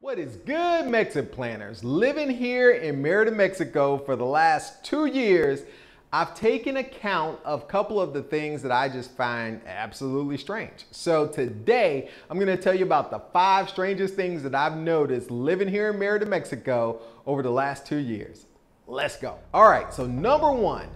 What is good, Mexit planners? Living here in Merida, Mexico for the last 2 years, I've taken account of a couple of the things that I just find absolutely strange. So today, I'm gonna tell you about the 5 strangest things that I've noticed living here in Merida, Mexico over the last 2 years. Let's go. All right, so number 1,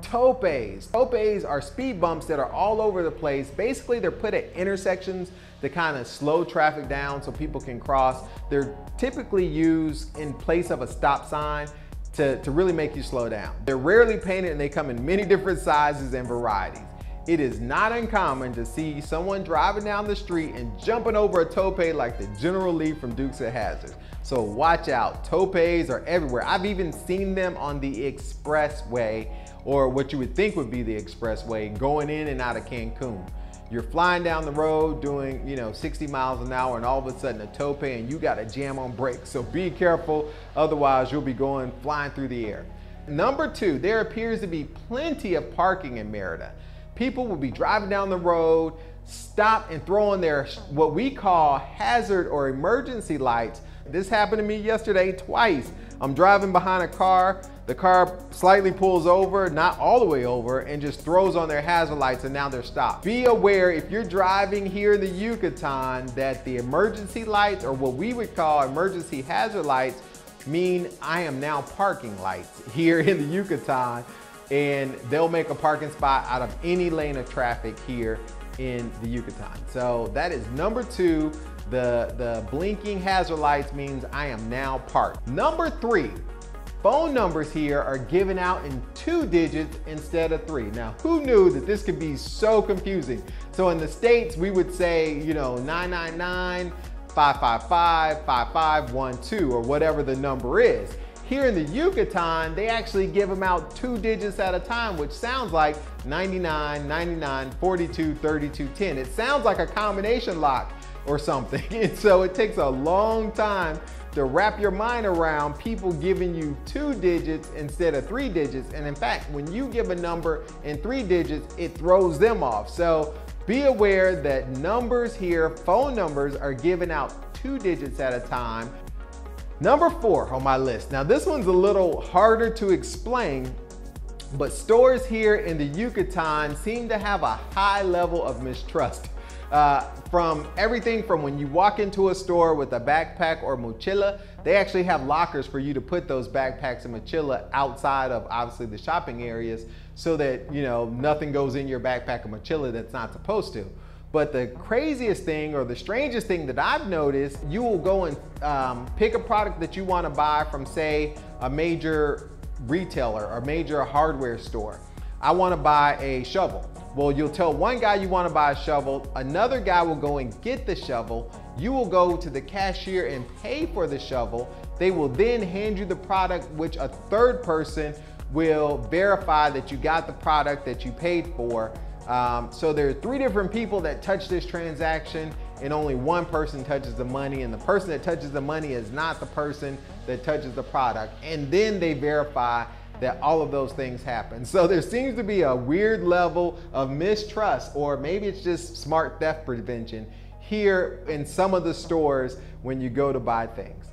topes. Topes are speed bumps that are all over the place. Basically, they're put at intersections to kind of slow traffic down so people can cross. They're typically used in place of a stop sign to really make you slow down. They're rarely painted and they come in many different sizes and varieties. It is not uncommon to see someone driving down the street and jumping over a tope like the General Lee from Dukes of Hazzard. So watch out, topes are everywhere. I've even seen them on the expressway, or what you would think would be the expressway, going in and out of Cancun. You're flying down the road doing, 60 miles an hour and all of a sudden a tope and you got to jam on brakes. So be careful, otherwise you'll be flying through the air. Number 2, there appears to be plenty of parking in Merida. People will be driving down the road, stop and throw on their, what we call hazard or emergency lights. This happened to me yesterday twice. I'm driving behind a car, the car slightly pulls over, not all the way over, and just throws on their hazard lights and now they're stopped. Be aware if you're driving here in the Yucatan that the emergency lights, or what we would call emergency hazard lights, mean I am now parking lights here in the Yucatan, and they'll make a parking spot out of any lane of traffic here in the Yucatan. So that is number 2. The blinking hazard lights means I am now parked. Number 3, phone numbers here are given out in 2 digits instead of 3. Now, who knew that this could be so confusing? So in the States, we would say, 999, 555, 5512, or whatever the number is. Here in the Yucatan, they actually give them out 2 digits at a time, which sounds like 99, 99, 42, 32, 10. It sounds like a combination lock or something. And so it takes a long time to wrap your mind around people giving you 2 digits instead of 3 digits. And in fact, when you give a number in 3 digits, it throws them off. So be aware that numbers here, phone numbers, are given out 2 digits at a time. Number 4 on my list. Now this one's a little harder to explain, but stores here in the Yucatan seem to have a high level of mistrust. From everything from when you walk into a store with a backpack or mochila, they actually have lockers for you to put those backpacks and mochila outside of obviously the shopping areas so that nothing goes in your backpack or mochila that's not supposed to. But the craziest thing, or the strangest thing that I've noticed, you will go and pick a product that you want to buy from, say, a major retailer or major hardware store. I want to buy a shovel. Well, you'll tell one guy you want to buy a shovel, another guy will go and get the shovel, you will go to the cashier and pay for the shovel, they will then hand you the product, which a third person will verify that you got the product that you paid for. So there are 3 different people that touch this transaction and only one person touches the money, and the person that touches the money is not the person that touches the product. And then they verify that all of those things happen. So there seems to be a weird level of mistrust, or maybe it's just smart theft prevention here in some of the stores when you go to buy things.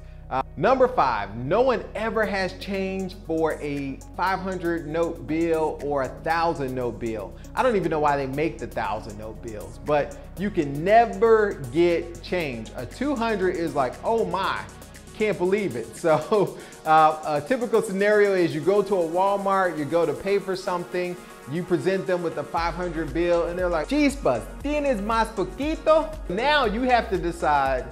Number 5, no one ever has change for a 500 note bill or a 1,000 note bill. I don't even know why they make the 1,000 note bills, but you can never get change. A 200 is like, oh my, can't believe it. So a typical scenario is you go to a Walmart, you go to pay for something, you present them with a 500 bill and they're like, chispas, ¿tienes más poquito? Now you have to decide,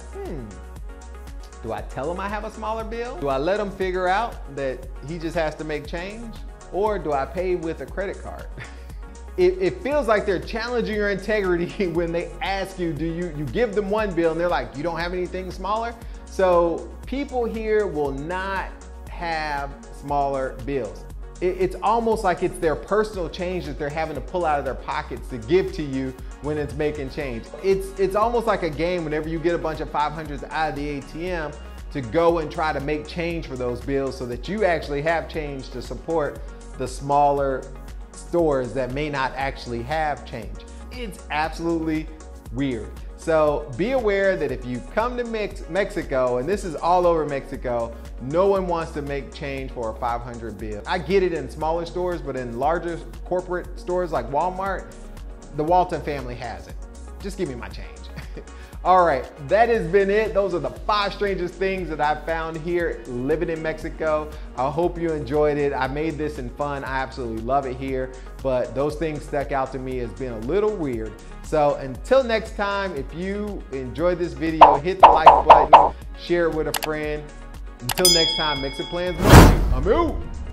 do I tell him I have a smaller bill? Do I let him figure out that he just has to make change? Or do I pay with a credit card? It feels like they're challenging your integrity when they ask you, you give them one bill and they're like, you don't have anything smaller? So people here will not have smaller bills. It's almost like it's their personal change that they're having to pull out of their pockets to give to you when it's making change. It's almost like a game whenever you get a bunch of 500s out of the ATM to go and try to make change for those bills so that you actually have change to support the smaller stores that may not actually have change. It's absolutely weird. So be aware that if you come to Mexico, and this is all over Mexico, no one wants to make change for a 500 bill. I get it in smaller stores, but in larger corporate stores like Walmart, the Walton family has it. Just give me my change. All right, that has been it. Those are the 5 strangest things that I've found here living in Mexico. I hope you enjoyed it. I made this in fun. I absolutely love it here, but those things stuck out to me as being a little weird. So until next time, if you enjoyed this video, hit the like button, share it with a friend. Until next time, MexitPlans, I'm out.